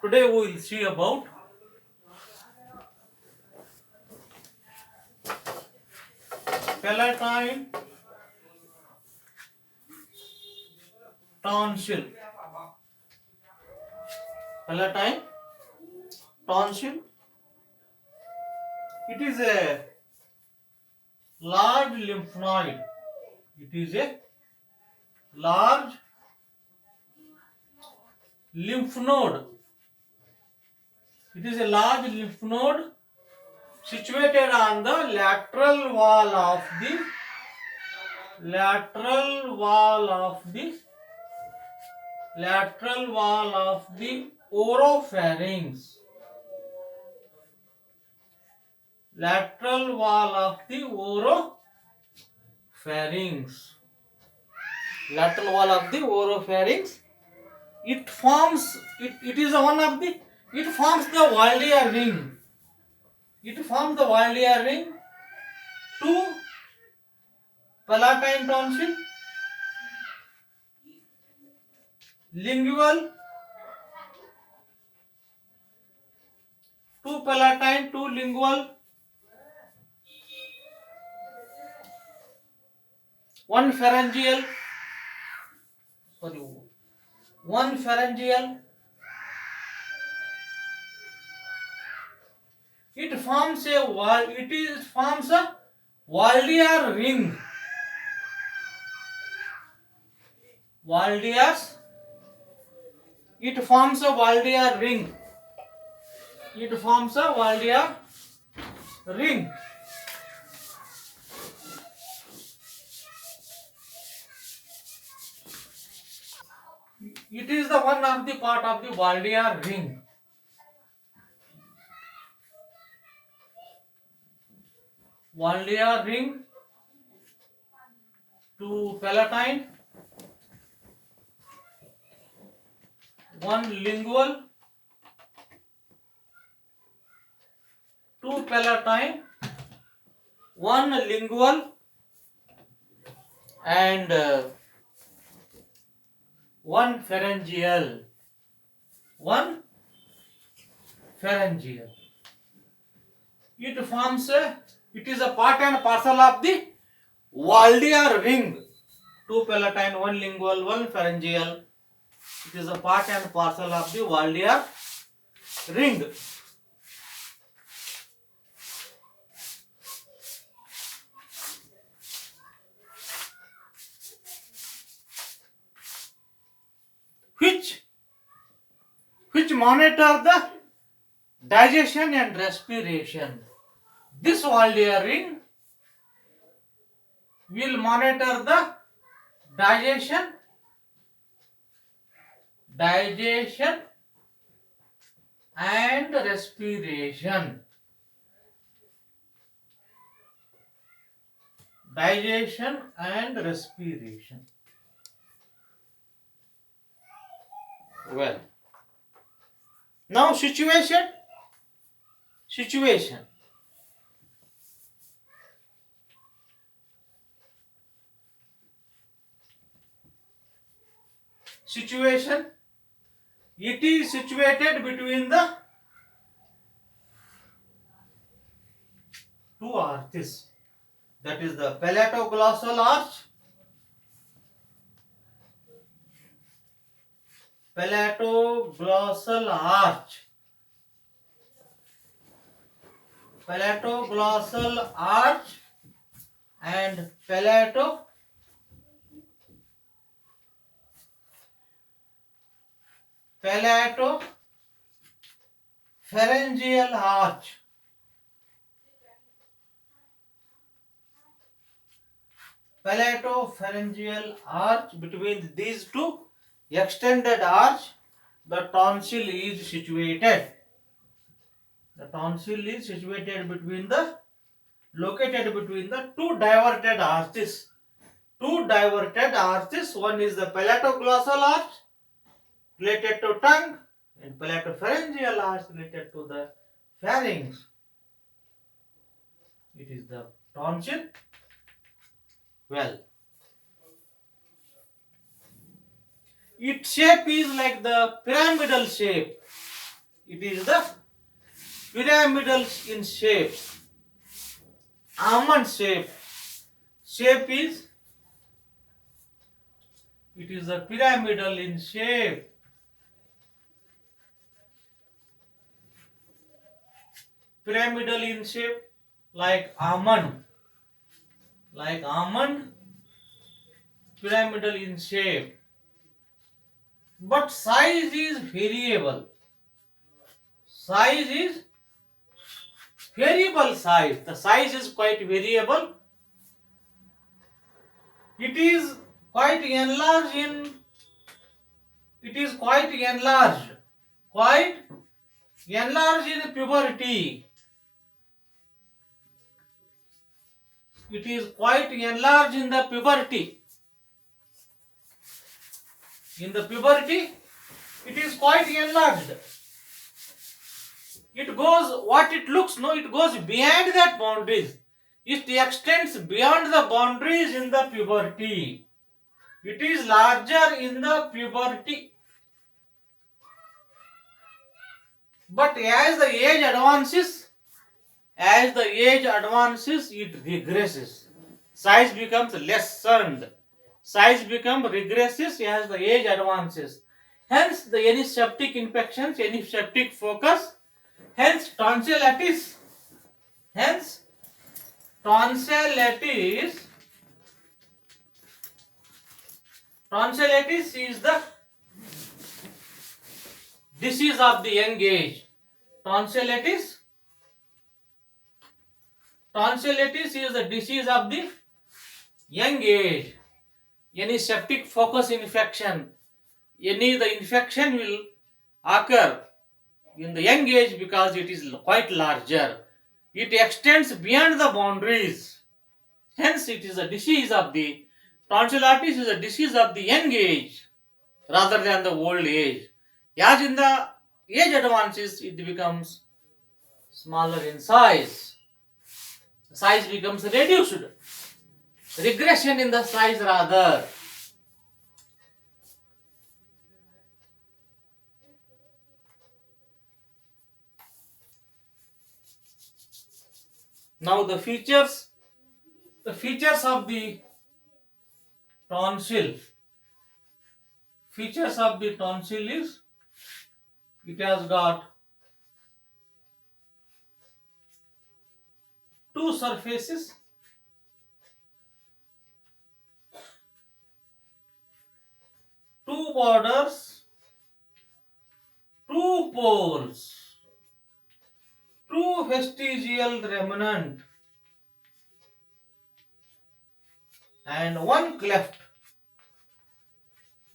Today we will see about palatine tonsil. Palatine tonsil. It is a large lymph node. It is a large lymph node. It is a large lymph node situated on the lateral wall of the oropharynx. Lateral wall of the oropharynx. Lateral wall of the oropharynx. It forms. It is one of the. It forms the Waldia ring. It forms the Waldia ring to palatine tonsil, lingual, two palatine, two lingual, one pharyngeal. Sorry, one pharyngeal. It forms a wall. Forms a Waldia ring. Waldias. It forms a Waldia ring. It forms a Waldia ring. It is the one of the part of the Waldia ring. Waldia ring to palatine, one lingual, two palatine, one lingual, and one pharyngeal. One pharyngeal. It forms a. It is a part and parcel of the Waldia ring. Two palatine, one lingual, one pharyngeal. It is a part and parcel of the Waldia ring. Which monitor the digestion and respiration. This Waldia ring will monitor the digestion and respiration. Digestion and respiration. Well, now situation. Situation. It is situated between the two arches. That is the palatoglossal arch. Palatoglossal arch. Palatoglossal arch and palatopharyngeal arch. Palatopharyngeal arch. Between these two extended arch, the tonsil is situated. The tonsil is situated located between the two diverted arches. Two diverted arches. One is the palatoglossal arch related to tongue, and palatopharyngeal arch related to the pharynx. It is the tonsil. Well, its shape is like the pyramidal shape. It is the pyramidal in shape. Almond shape. Shape is, it is a pyramidal in shape. Pyramidal in shape, like almond. Like almond, pyramidal in shape. But size is variable. Size is variable size. The size is quite variable. It is quite enlarged in, it is quite enlarged in puberty. It is quite enlarged in the puberty. In the puberty, it is quite enlarged. It goes, what it looks, no, it goes beyond that boundaries. It extends beyond the boundaries in the puberty. It is larger in the puberty. But as the age advances, it regresses. Size becomes lessened. Size becomes regresses as the age advances. Hence, any septic infections, any septic focus, hence tonsillitis. Hence, tonsillitis is the disease of the young age. Tonsillitis is the disease of the young age. Any septic focus infection, the infection will occur in the young age because it is quite larger. It extends beyond the boundaries. Hence, it is a disease of the tonsillitis is a disease of the young age rather than the old age. As in the age advances, it becomes smaller in size. Size becomes reduced. Regression in the size rather. Now the features of the tonsil. Features of the tonsil is, it has got two surfaces, two borders, two poles, two vestigial remnant, and one cleft,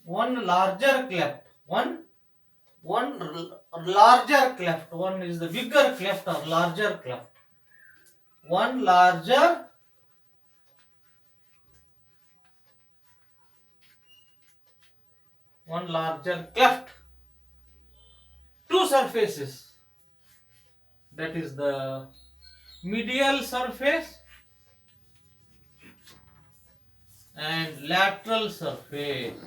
one larger cleft, one larger cleft. One is the bigger cleft or larger cleft. One larger cleft. Two surfaces. That is the medial surface and lateral surface.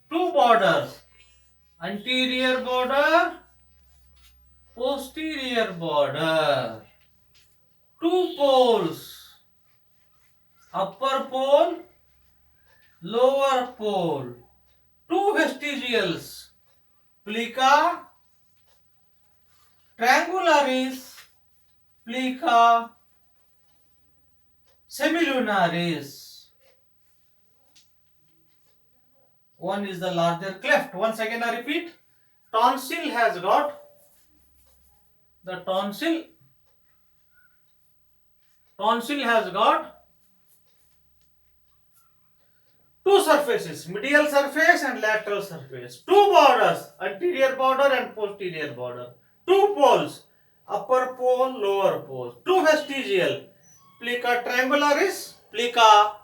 Two borders. Anterior border, posterior border. Two poles. Upper pole, lower pole. Two vestigials. Plica triangularis, plica semilunaris. One is the larger cleft. Once again I repeat, tonsil has got two surfaces, medial surface and lateral surface. Two borders, anterior border and posterior border. Two poles, upper pole, lower pole. Two vestigial, plica triangularis, plica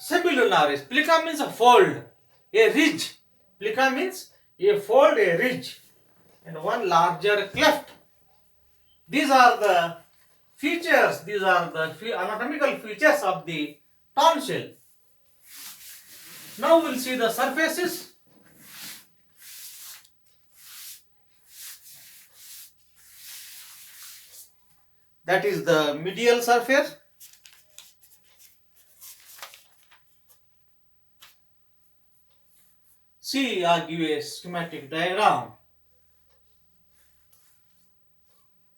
semilunaris. Plica means a fold, a ridge. Plica means a fold, a ridge, and one larger cleft. These are the features, these are the anatomical features of the tonsil. Now we'll see the surfaces. that is the medial surface. See, I'll give a schematic diagram.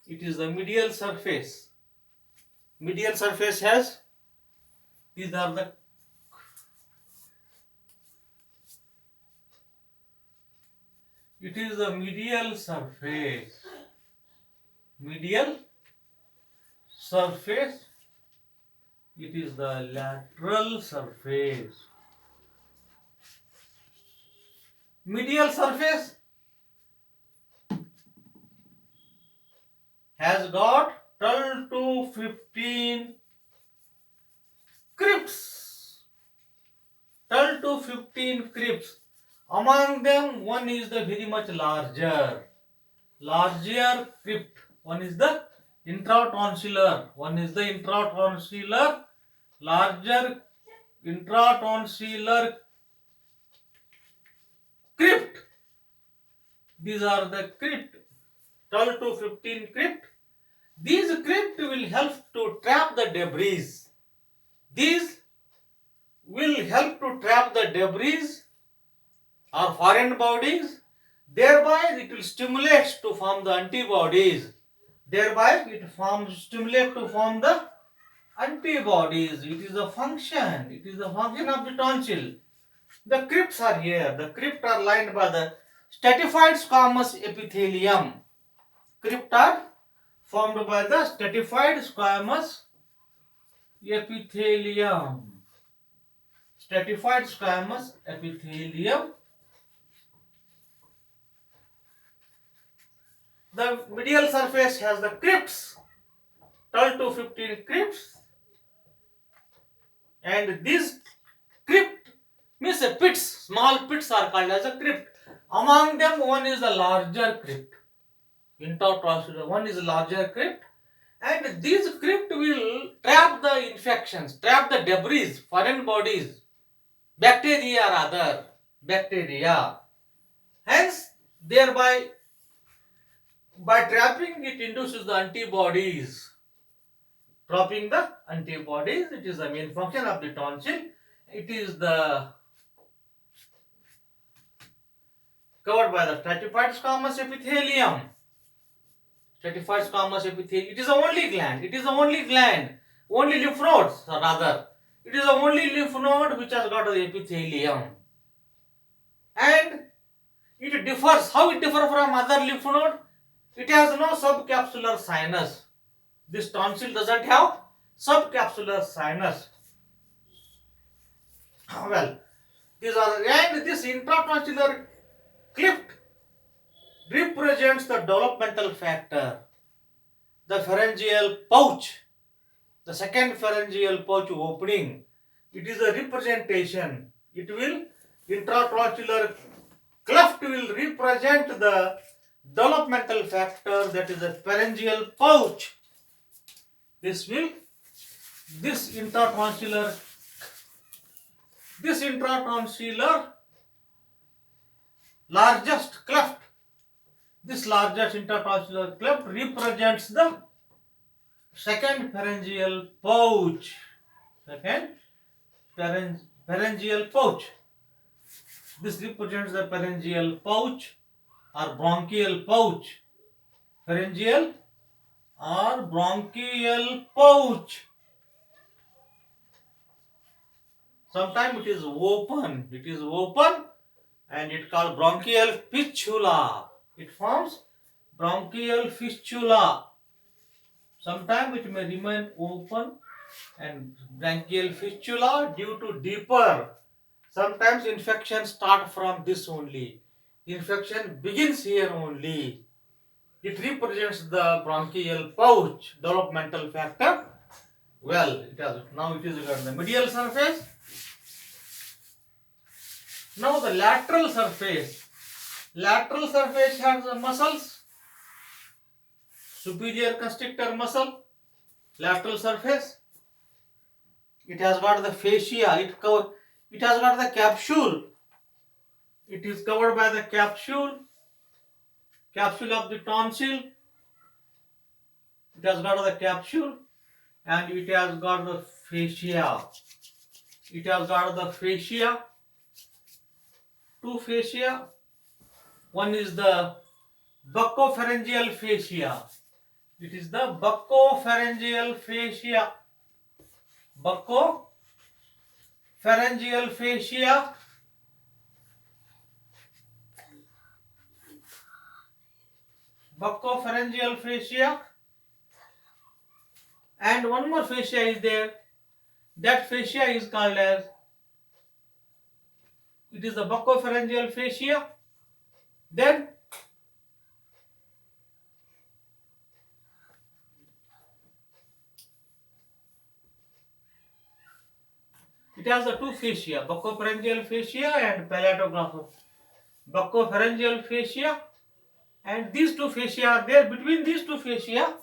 It is the medial surface. Medial surface has, these are the, it is the medial surface. Medial surface. It is the lateral surface. Medial surface has got 12 to 15 crypts. 12 to 15 crypts. Among them, one is the very much larger crypt. One is the intratonsillar. One is the intratonsillar, larger intratonsillar crypt. These are the crypt. 12 to 15 crypt. These crypt will help to trap the debris. These will help to trap the debris or foreign bodies. Thereby, it will stimulate to form the antibodies. Thereby, it stimulate to form the antibodies. It is a function. It is a function of the tonsil. The crypts are here. The crypts are lined by the stratified squamous epithelium. Crypts are formed by the stratified squamous epithelium. Stratified squamous epithelium. The medial surface has the crypts, 12 to 15 crypts, and these crypt means pits, small pits are called as a crypt. Among them, one is the larger crypt. Intertonsillar, one is a larger crypt, and these crypt will trap the infections, trap the debris, foreign bodies, bacteria or other bacteria. Hence, thereby, by trapping it induces the antibodies. Trapping the antibodies, it is the main function of the tonsil. It is the covered by the stratified squamous epithelium. Stratified squamous epithelium. It is the only gland. It is the only gland. Only lymph nodes, or rather, it is the only lymph node which has got the epithelium. And it differs. How it differs from other lymph node? It has no subcapsular sinus. This tonsil doesn't have subcapsular sinus. Well, these are, and this intratonsillar crypt represents the developmental factor, the pharyngeal pouch, the second pharyngeal pouch opening. It is a representation. It will, intratonsillar cleft will represent the developmental factor, that is the pharyngeal pouch. This intratonsillar largest cleft, this largest intertonsillar cleft represents the second pharyngeal pouch. Second pharyngeal pouch. This represents the pharyngeal pouch or bronchial pouch. Pharyngeal or bronchial pouch. Sometimes it is open. It is open and it called bronchial fistula. It forms bronchial fistula. Sometimes it may remain open and bronchial fistula due to deeper. Sometimes infection start from this only. Infection begins here only. It represents the bronchial pouch, developmental factor. Well, now it is got the medial surface. Now the lateral surface. Lateral surface has the muscles. Superior constrictor muscle. Lateral surface. It has got the fascia. It has got the capsule. It is covered by the capsule of the tonsil. It has got the capsule and it has got the fascia. It has got the fascia, two fascia. One is the buccopharyngeal fascia. It is the buccopharyngeal fascia. Buccopharyngeal fascia. Buccopharyngeal fascia. And one more fascia is there. That fascia is called as, it is the buccopharyngeal fascia. Then it has the two fascia, buccopharyngeal fascia and palatoglossal. Buccopharyngeal fascia, and these two fascia are there. Between these two fascia,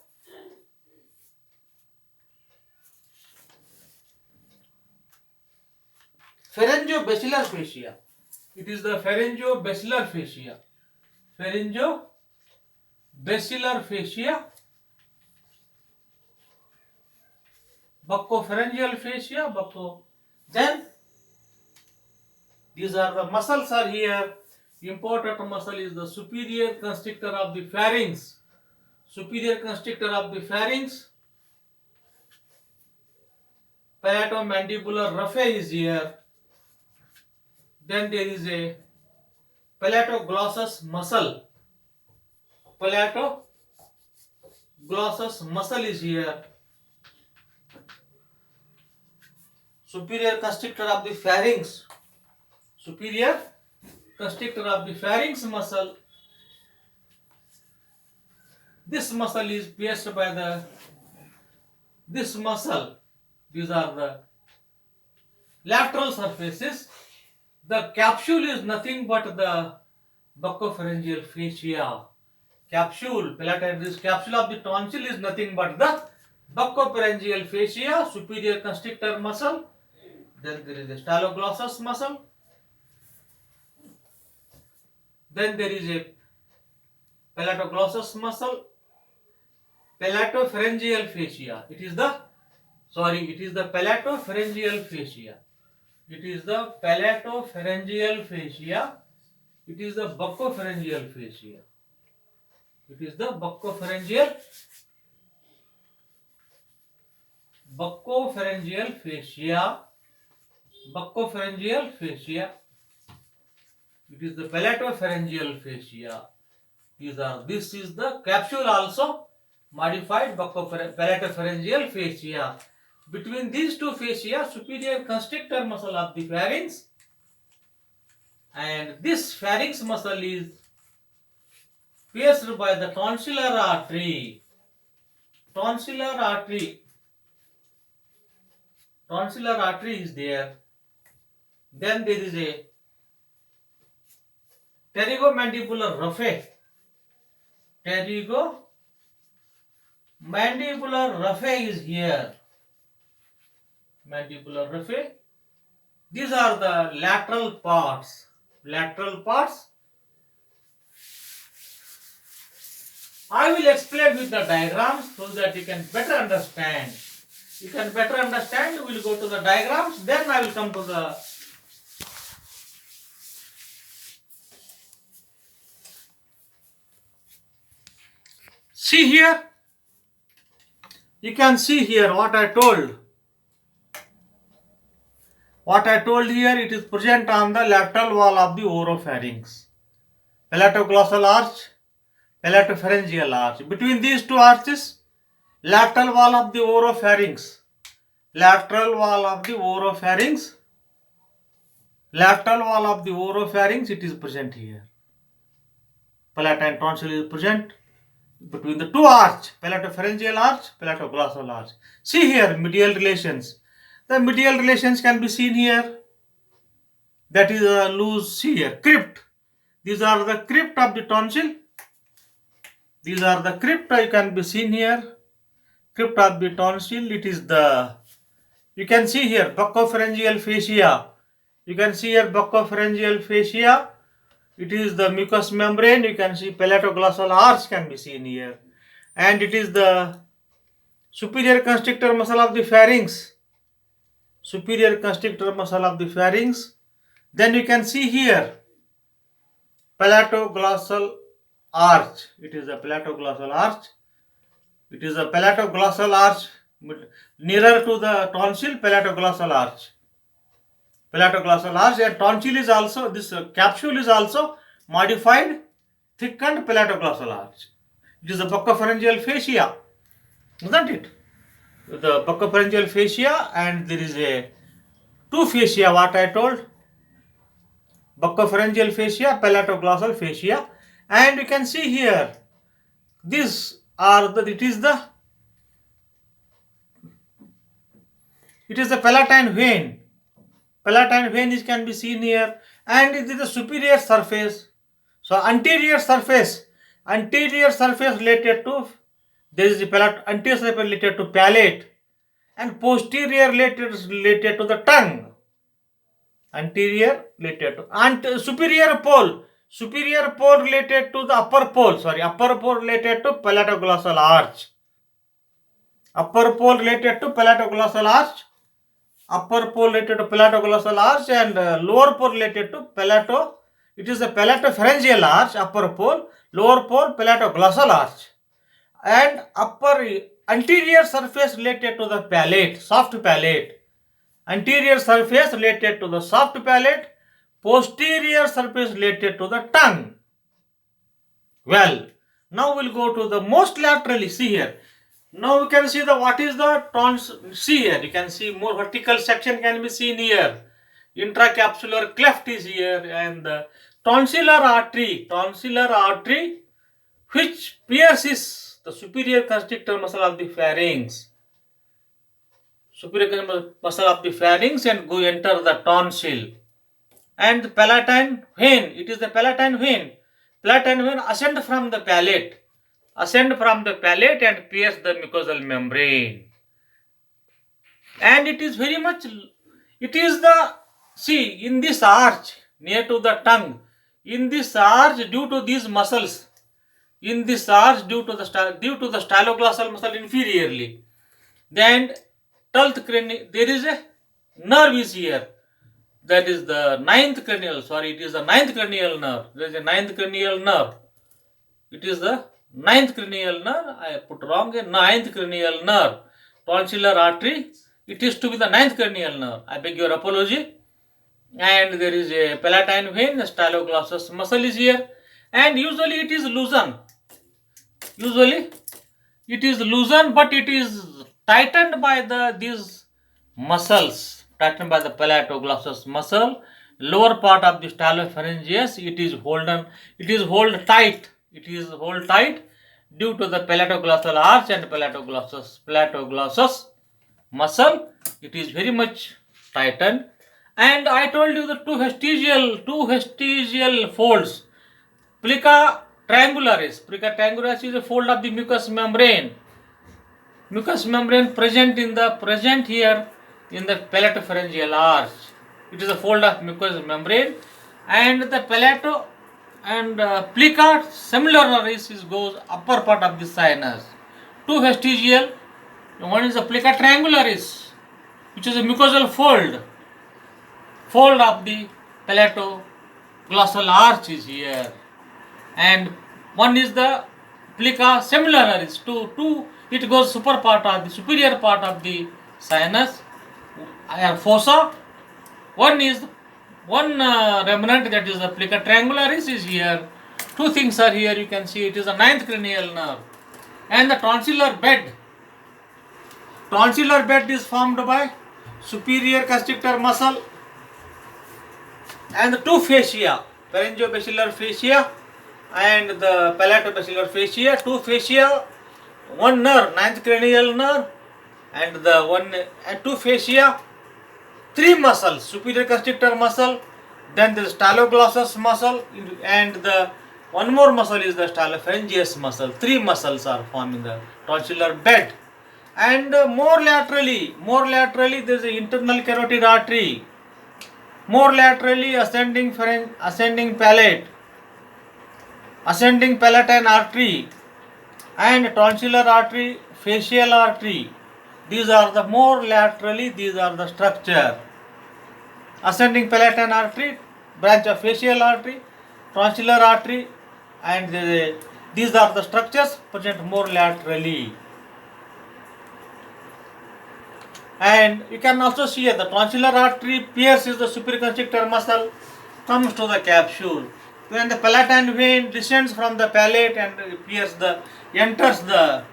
pharyngobasilar fascia. It is the pharyngobasilar fascia. Pharyngobasilar fascia, buccopharyngeal fascia, Then these are the muscles are here. Important muscle is the superior constrictor of the pharynx. Superior constrictor of the pharynx. Palatomandibular raphe is here. Then there is a palatoglossus muscle. Palatoglossus muscle is here. Superior constrictor of the pharynx. Superior constrictor of the pharynx muscle. This muscle is pierced by this muscle. These are the lateral surfaces. The capsule is nothing but the buccopharyngeal fascia. This capsule of the tonsil is nothing but the buccopharyngeal fascia, superior constrictor muscle. Then there is a staloglossus muscle. Then there is a palatoglossus muscle, palatopharyngeal fascia. It is the palatopharyngeal fascia. It is the palatopharyngeal fascia. It is the buccopharyngeal fascia. It is the buccopharyngeal fascia. Buccopharyngeal fascia. It is the palatopharyngeal fascia. This is the capsule also modified palatopharyngeal fascia. Between these two fascia, superior constrictor muscle of the pharynx, and this pharynx muscle is pierced by the tonsillar artery. Tonsillar artery is there. Then there is a pterygomandibular raphe. Pterygomandibular raphe is here. Mandibular raphe. These are the lateral parts. I will explain with the diagrams so that you can better understand. We will go to the diagrams. Then I will come to the see here. You can see here what I told. What I told here, it is present on the lateral wall of the oropharynx. Palatoglossal arch, palatopharyngeal arch. Between these two arches, lateral wall of the oropharynx. Lateral wall of the oropharynx, it is present here. Palatine tonsil is present between the two arch, palatopharyngeal arch, palatoglossal arch. See here, medial relations. The medial relations can be seen here. That is a loose here, crypt. These are the crypt of the tonsil. These are the crypt, you can be seen here. Crypt of the tonsil, it is the, you can see here, buccopharyngeal fascia. You can see here buccopharyngeal fascia. It is the mucous membrane. You can see palatoglossal arch can be seen here. And it is the superior constrictor muscle of the pharynx, superior constrictor muscle of the pharynx. Then you can see here palatoglossal arch. It is a palatoglossal arch. It is a palatoglossal arch nearer to the tonsil, palatoglossal arch. Palatoglossal arch, and tonsil is also, this capsule is also modified, thickened palatoglossal arch. It is the buccopharyngeal fascia, isn't it? The buccopharyngeal fascia, and there is a two fascia, what I told, buccopharyngeal fascia, palatoglossal fascia, and you can see here, these are the, it is the palatine vein. Palatine vein is can be seen here, and it is the superior surface. So anterior surface related to, there is the anterior surface related to palate, and posterior related to the tongue. Anterior related to, and superior pole related to the upper pole related to palatoglossal arch. Upper pole related to palatoglossal arch, and lower pole related to it is a palatopharyngeal arch, upper pole, lower pole palatoglossal arch, and anterior surface related to the palate, soft palate. Anterior surface related to the soft palate, posterior surface related to the tongue. Well, now we'll go to the most laterally. See here. Now you can see the what is the tonsil. See here, you can see more vertical section can be seen here. Intracapsular cleft is here, and the tonsillar artery which pierces the superior constrictor muscle of the pharynx. Superior muscle of the pharynx, and go enter the tonsil. And the palatine vein, it is the palatine vein. Palatine vein ascend from the palate and pierce the mucosal membrane. And it is very much, it is the, see, in this arch near to the tongue, in this arch due to these muscles, in this arch due to the styloglossal muscle inferiorly, then 12th cranial, there is a nerve is here. That is the ninth cranial, it is the ninth cranial nerve. There is a ninth cranial nerve. It is the ninth cranial nerve. I put wrong, ninth cranial nerve. Tonsillar artery. It is to be the ninth cranial nerve. I beg your apology. And there is a palatine vein. The styloglossal muscle is here. And usually it is loosened. But it is tightened by these muscles. Tightened by the palatoglossal muscle. Lower part of the stylopharyngeus, it is hold tight due to the palatoglossal arch and palatoglossal muscle. It is very much tightened. And I told you the two vestigial folds. Plica triangularis is a fold of the mucous membrane. Present here in the palatopharyngeal arch. It is a fold of mucous membrane, and the palato and plica similaris goes upper part of the sinus. Two vestigial, one is the plica triangularis, which is a mucosal fold of the palatoglossal arch is here, and one is the plica similaris. It goes superior part of the sinus, fossa. One remnant, that is the plica triangularis is here. Two things are here, you can see it is a ninth cranial nerve. And the tonsillar bed. Tonsillar bed is formed by superior constrictor muscle and the two fascia, pharyngobasilar fascia and the palatobasilar fascia. Two fascia, one nerve, ninth cranial nerve, and two fascia, three muscles, superior constrictor muscle, then the styloglossal muscle, and the one more muscle is the stylopharyngeus muscle. Three muscles are forming the tonsillar bed. And more laterally there is an internal carotid artery. More laterally ascending palate, ascending palatine artery, and tonsillar artery facial artery. These are the more laterally, these are the structure. Ascending palatine artery, branch of facial artery, tonsillar artery, and these are the structures present more laterally. And you can also see the tonsillar artery pierces the superior constrictor muscle, comes to the capsule. When the palatine vein descends from the palate and enters the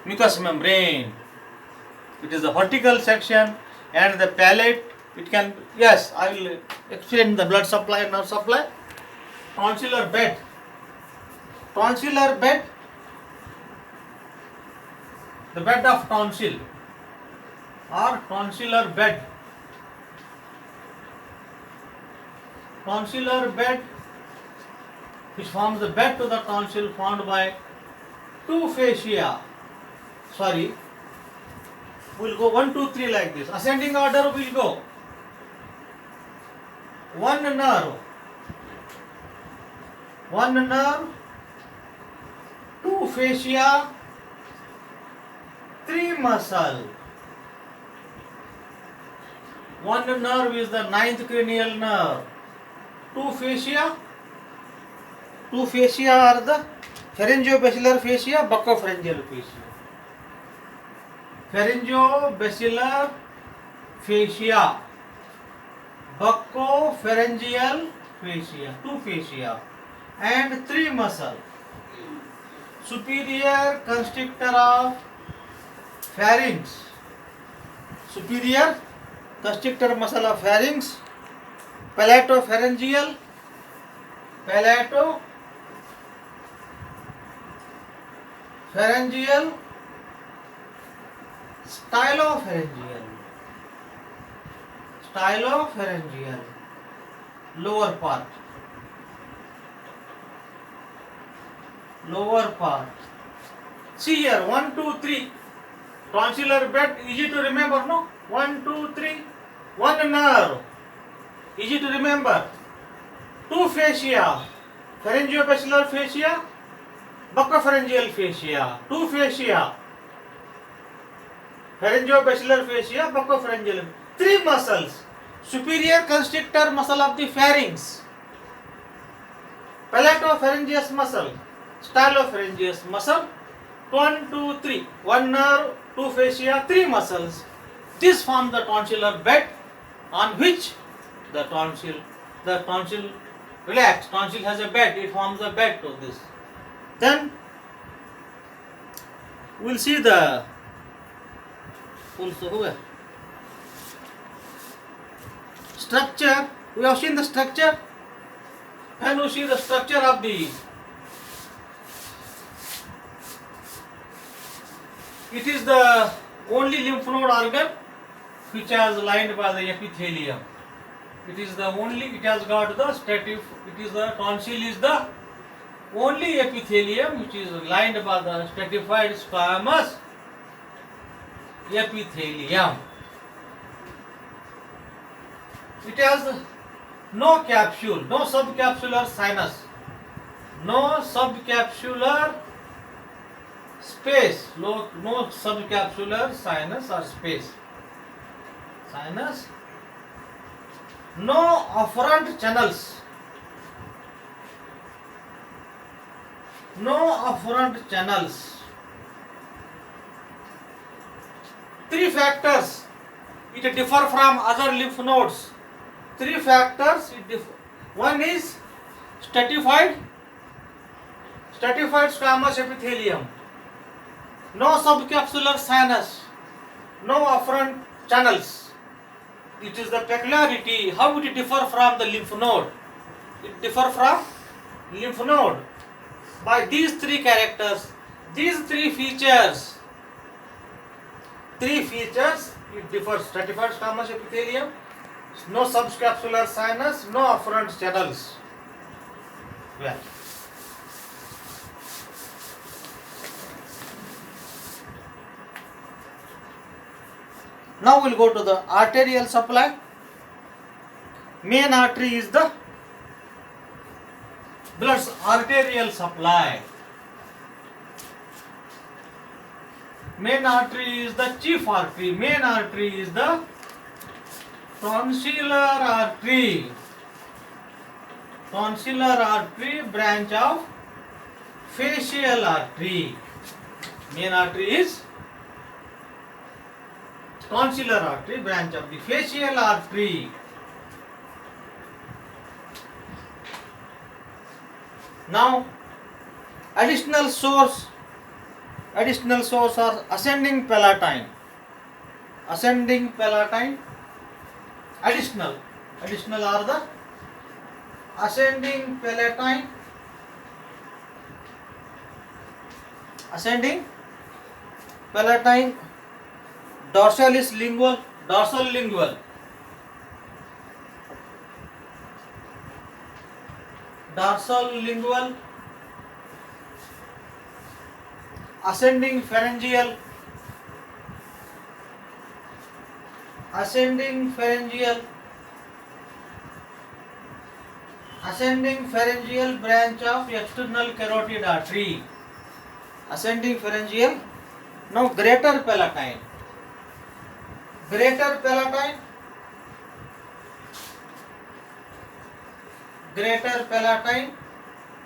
mucous membrane. It is a vertical section, and the palate, it can, yes, I will explain the blood supply and nerve supply. Tonsillar bed. Tonsillar bed, the bed of tonsil or tonsillar bed. Tonsillar bed, which forms the bed to the tonsil, formed by two fascia. Sorry, we'll go 1, 2, 3 like this. Ascending order will go. One nerve, two fascia, three muscle. One nerve is the ninth cranial nerve. Two fascia are the pharyngobasilar fascia, buccopharyngeal fascia. Pharyngobasilar fascia, buccopharyngeal fascia, two fascia, and three muscle. Superior constrictor of pharynx, superior constrictor muscle of pharynx, palatopharyngeal, stylopharyngeal, lower part. See here, 1, 2, 3. Tonsillar bed, easy to remember, no? 1, 2, 3. One nerve, easy to remember. Two fascia, pharyngobasilar fascia, buccopharyngeal fascia. Two fascia, pharyngobasilar fascia, buccopharyngeal. Three muscles. Superior constrictor muscle of the pharynx, palatopharyngeus muscle, stylopharyngeus muscle. 1, 2, 3. One nerve, two fascia, three muscles. This forms the tonsillar bed, on which the tonsil relax. Tonsil has a bed, it forms a bed to this. Then we'll see the structure. We have seen the structure, and we see the structure of the, it is the only lymph node organ which is lined by the epithelium. It is the only, it has got the tonsil is the only epithelium which is lined by the stratified squamous epithelium. It has no capsule, no subcapsular sinus, no subcapsular space, no subcapsular sinus or space. No afferent channels. Three factors it differ from other lymph nodes. Three factors it differ. One is stratified squamous epithelium, no subcapsular sinus, no afferent channels. It is the peculiarity how it differ from the lymph node. It differ from lymph node by these three characters, these three features. It differs: stratified squamous epithelium, no subcapsular sinus, no afferent channels. Well, now we'll go to the arterial supply. Main artery is the blood's arterial supply. Main artery is the chief artery. Main artery is the tonsillar artery. Tonsillar artery, branch of facial artery. Main artery is tonsillar artery, branch of the facial artery. Now, additional source are ascending palatine. Additional are the ascending palatine, dorsalis lingual, dorsal lingual, ascending pharyngeal, branch of external carotid artery. Ascending pharyngeal. Now greater palatine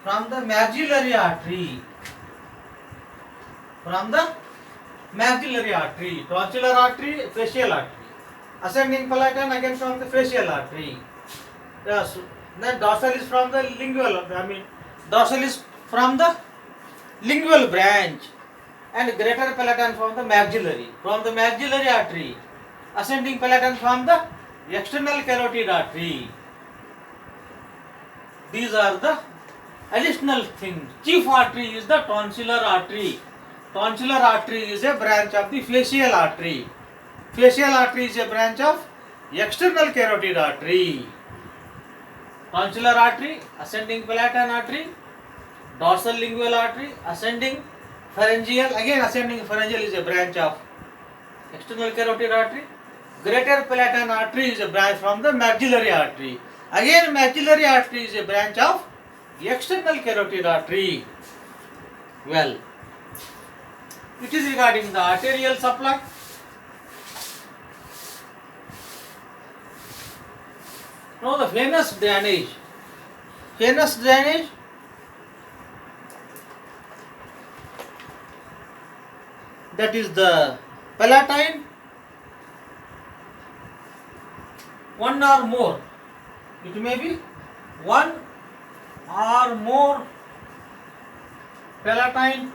from the maxillary artery, tonsillar artery, facial artery. Ascending palatine again from the facial artery. Yes. Then dorsal is from the lingual, dorsal is from the lingual branch, and greater palatine from the maxillary artery. Ascending palatine from the external carotid artery. These are the additional things. Chief artery is the tonsillar artery. Tonsillar artery is a branch of the facial artery. Facial artery is a branch of external carotid artery. Tonsillar artery, ascending palatine artery, dorsal lingual artery, ascending pharyngeal. Again, ascending pharyngeal is a branch of external carotid artery. Greater palatine artery is a branch from the maxillary artery. Again, maxillary artery is a branch of external carotid artery. Well, it is regarding the arterial supply. Now the venous drainage. That is the palatine, one or more. It may be one or more palatine,